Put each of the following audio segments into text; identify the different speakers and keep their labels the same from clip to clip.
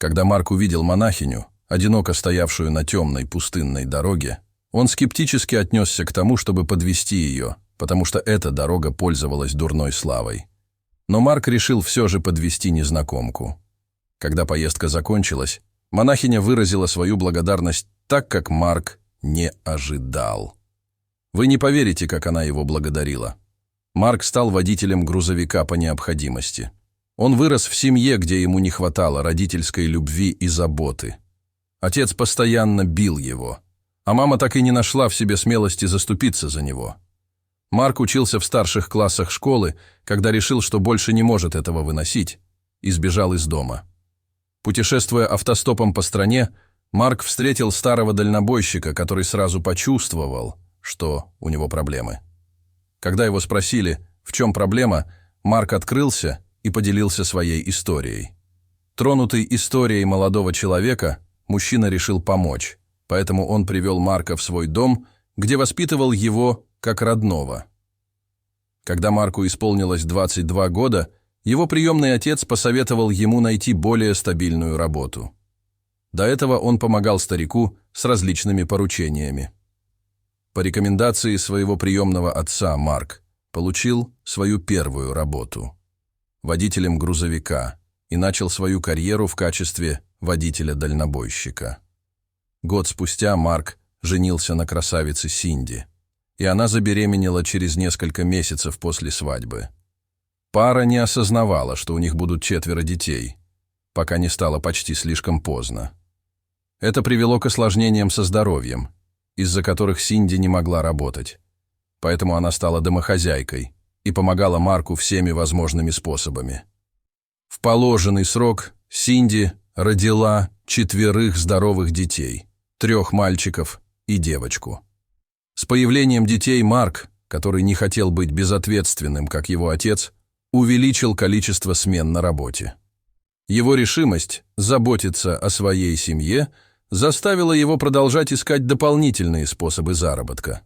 Speaker 1: Когда Марк увидел монахиню, одиноко стоявшую на темной пустынной дороге, он скептически отнесся к тому, чтобы подвести ее, потому что эта дорога пользовалась дурной славой. Но Марк решил все же подвести незнакомку. Когда поездка закончилась, монахиня выразила свою благодарность так, как Марк не ожидал. Вы не поверите, как она его благодарила. Марк стал водителем грузовика по необходимости. Он вырос в семье, где ему не хватало родительской любви и заботы. Отец постоянно бил его, а мама так и не нашла в себе смелости заступиться за него. Марк учился в старших классах школы, когда решил, что больше не может этого выносить, и сбежал из дома. Путешествуя автостопом по стране, Марк встретил старого дальнобойщика, который сразу почувствовал, что у него проблемы. Когда его спросили, в чем проблема, Марк открылся и поделился своей историей. Тронутый историей молодого человека, мужчина решил помочь, поэтому он привел Марка в свой дом, где воспитывал его как родного. Когда Марку исполнилось 22 года, его приемный отец посоветовал ему найти более стабильную работу. До этого он помогал старику с различными поручениями. По рекомендации своего приемного отца Марк получил свою первую работу – водителем грузовика, и начал свою карьеру в качестве водителя-дальнобойщика. Год спустя Марк женился на красавице Синди, и она забеременела через несколько месяцев после свадьбы. Пара не осознавала, что у них будут 4 детей, пока не стало почти слишком поздно. Это привело к осложнениям со здоровьем, из-за которых Синди не могла работать. Поэтому она стала домохозяйкой и помогала Марку всеми возможными способами. В положенный срок Синди родила 4 здоровых детей, 3 мальчиков и девочку. С появлением детей Марк, который не хотел быть безответственным, как его отец, увеличил количество смен на работе. Его решимость заботиться о своей семье заставила его продолжать искать дополнительные способы заработка.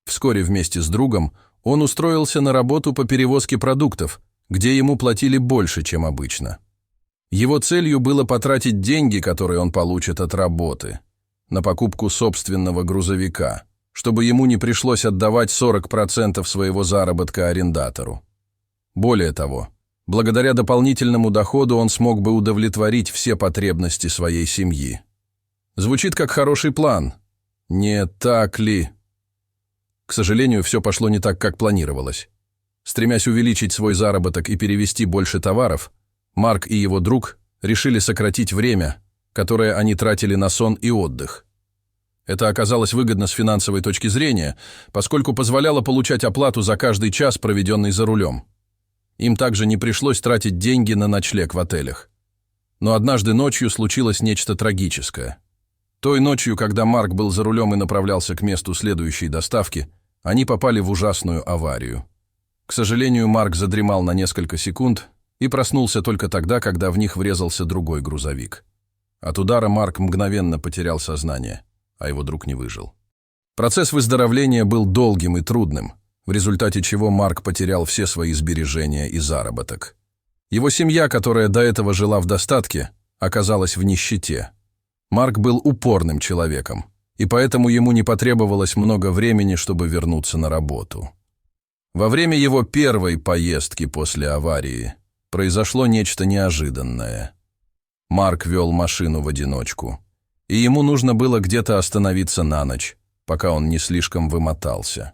Speaker 1: Вскоре вместе с другом он устроился на работу по перевозке продуктов, где ему платили больше, чем обычно. Его целью было потратить деньги, которые он получит от работы, на покупку собственного грузовика, чтобы ему не пришлось отдавать 40% своего заработка арендатору. Более того, благодаря дополнительному доходу он смог бы удовлетворить все потребности своей семьи. Звучит как хороший план. Не так ли? К сожалению, все пошло не так, как планировалось. Стремясь увеличить свой заработок и перевести больше товаров, Марк и его друг решили сократить время, которое они тратили на сон и отдых. Это оказалось выгодно с финансовой точки зрения, поскольку позволяло получать оплату за каждый час, проведенный за рулем. Им также не пришлось тратить деньги на ночлег в отелях. Но однажды ночью случилось нечто трагическое. Той ночью, когда Марк был за рулем и направлялся к месту следующей доставки, они попали в ужасную аварию. К сожалению, Марк задремал на несколько секунд и проснулся только тогда, когда в них врезался другой грузовик. От удара Марк мгновенно потерял сознание, а его друг не выжил. Процесс выздоровления был долгим и трудным, в результате чего Марк потерял все свои сбережения и заработок. Его семья, которая до этого жила в достатке, оказалась в нищете. Марк был упорным человеком, и поэтому ему не потребовалось много времени, чтобы вернуться на работу. Во время его первой поездки после аварии произошло нечто неожиданное. Марк вел машину в одиночку, и ему нужно было где-то остановиться на ночь, пока он не слишком вымотался.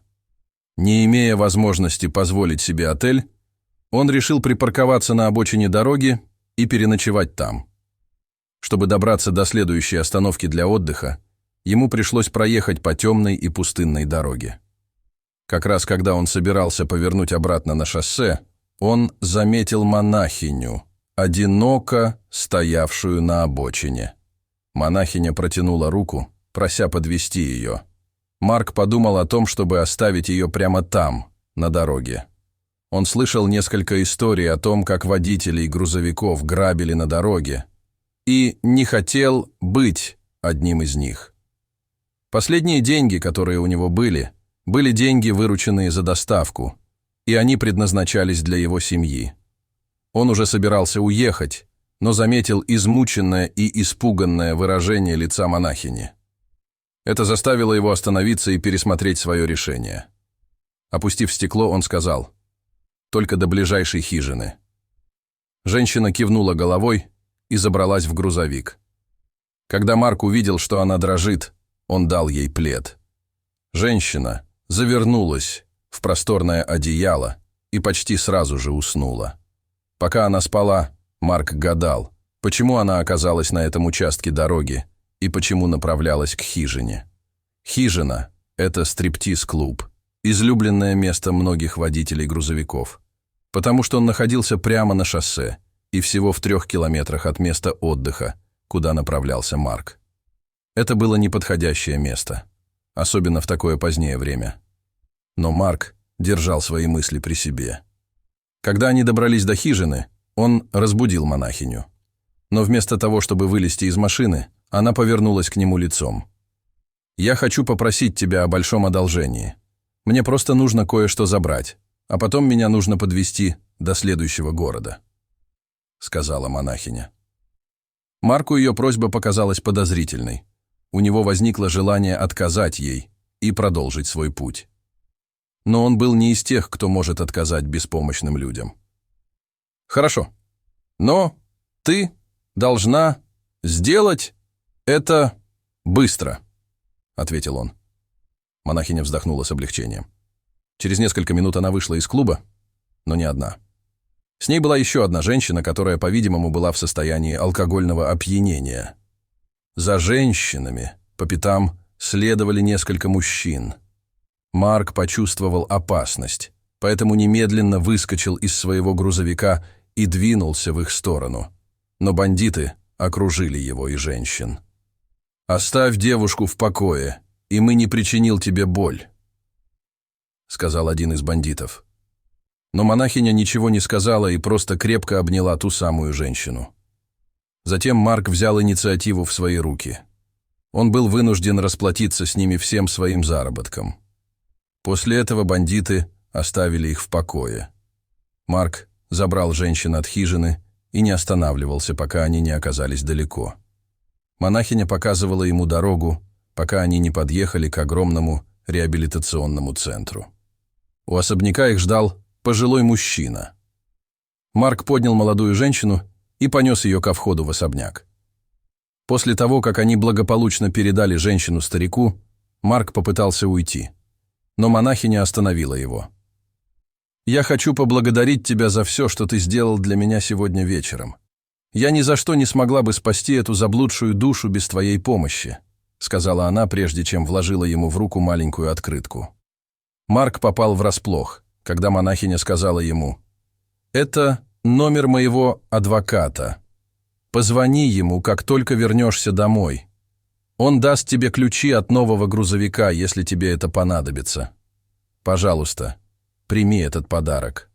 Speaker 1: Не имея возможности позволить себе отель, он решил припарковаться на обочине дороги и переночевать там. Чтобы добраться до следующей остановки для отдыха, ему пришлось проехать по темной и пустынной дороге. Как раз когда он собирался повернуть обратно на шоссе, он заметил монахиню, одиноко стоявшую на обочине. Монахиня протянула руку, прося подвести ее. Марк подумал о том, чтобы оставить ее прямо там, на дороге. Он слышал несколько историй о том, как водителей грузовиков грабили на дороге, и не хотел быть одним из них. Последние деньги, которые у него были деньги, вырученные за доставку, и они предназначались для его семьи. Он уже собирался уехать, но заметил измученное и испуганное выражение лица монахини. Это заставило его остановиться и пересмотреть свое решение. Опустив стекло, он сказал: «Только до ближайшей хижины». Женщина кивнула головой и забралась в грузовик. Когда Марк увидел, что она дрожит, он дал ей плед. Женщина завернулась в просторное одеяло и почти сразу же уснула. Пока она спала, Марк гадал, почему она оказалась на этом участке дороги и почему направлялась к хижине. Хижина – это стриптиз-клуб, излюбленное место многих водителей грузовиков, потому что он находился прямо на шоссе и всего в 3 километрах от места отдыха, куда направлялся Марк. Это было неподходящее место, особенно в такое позднее время. Но Марк держал свои мысли при себе. Когда они добрались до хижины, он разбудил монахиню. Но вместо того, чтобы вылезти из машины, она повернулась к нему лицом. «Я хочу попросить тебя о большом одолжении. Мне просто нужно кое-что забрать, а потом меня нужно подвезти до следующего города», — сказала монахиня. Марку ее просьба показалась подозрительной. У него возникло желание отказать ей и продолжить свой путь. Но он был не из тех, кто может отказать беспомощным людям. «Хорошо, но ты должна сделать это быстро», — ответил он. Монахиня вздохнула с облегчением. Через несколько минут она вышла из клуба, но не одна. С ней была еще одна женщина, которая, по-видимому, была в состоянии алкогольного опьянения. За женщинами по пятам следовали несколько мужчин. Марк почувствовал опасность, поэтому немедленно выскочил из своего грузовика и двинулся в их сторону. Но бандиты окружили его и женщин. «Оставь девушку в покое, и мы не причинил тебе боль», — сказал один из бандитов. Но монахиня ничего не сказала и просто крепко обняла ту самую женщину. Затем Марк взял инициативу в свои руки. Он был вынужден расплатиться с ними всем своим заработком. После этого бандиты оставили их в покое. Марк забрал женщин от хижины и не останавливался, пока они не оказались далеко. Монахиня показывала ему дорогу, пока они не подъехали к огромному реабилитационному центру. У особняка их ждал пожилой мужчина. Марк поднял молодую женщину и понес ее ко входу в особняк. После того, как они благополучно передали женщину старику, Марк попытался уйти, но монахиня остановила его. «Я хочу поблагодарить тебя за все, что ты сделал для меня сегодня вечером. Я ни за что не смогла бы спасти эту заблудшую душу без твоей помощи», сказала она, прежде чем вложила ему в руку маленькую открытку. Марк попал врасплох, когда монахиня сказала ему: «Это номер моего адвоката. Позвони ему, как только вернешься домой. Он даст тебе ключи от нового грузовика, если тебе это понадобится. Пожалуйста, прими этот подарок».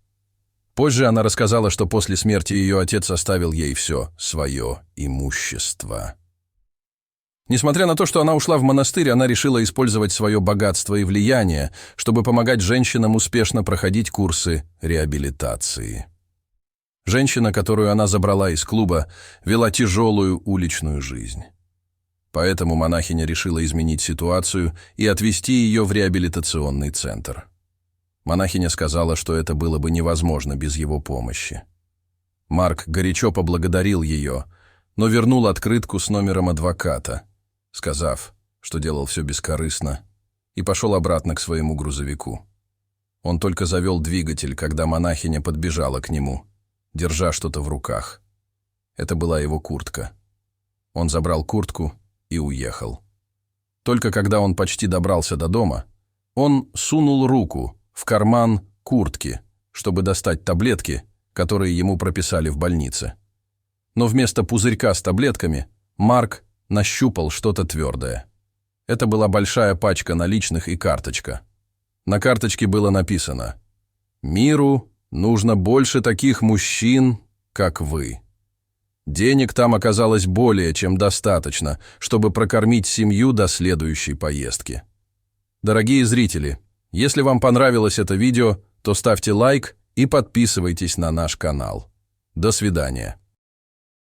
Speaker 1: Позже она рассказала, что после смерти ее отец оставил ей все свое имущество. Несмотря на то, что она ушла в монастырь, она решила использовать свое богатство и влияние, чтобы помогать женщинам успешно проходить курсы реабилитации. Женщина, которую она забрала из клуба, вела тяжелую уличную жизнь. Поэтому монахиня решила изменить ситуацию и отвезти ее в реабилитационный центр. Монахиня сказала, что это было бы невозможно без его помощи. Марк горячо поблагодарил ее, но вернул открытку с номером адвоката, сказав, что делал все бескорыстно, и пошел обратно к своему грузовику. Он только завел двигатель, когда монахиня подбежала к нему, держа что-то в руках. Это была его куртка. Он забрал куртку и уехал. Только когда он почти добрался до дома, он сунул руку в карман куртки, чтобы достать таблетки, которые ему прописали в больнице. Но вместо пузырька с таблетками Марк нащупал что-то твердое. Это была большая пачка наличных и карточка. На карточке было написано: «Миру нужно больше таких мужчин, как вы». Денег там оказалось более чем достаточно, чтобы прокормить семью до следующей поездки. Дорогие зрители, если вам понравилось это видео, то ставьте лайк и подписывайтесь на наш канал. До свидания.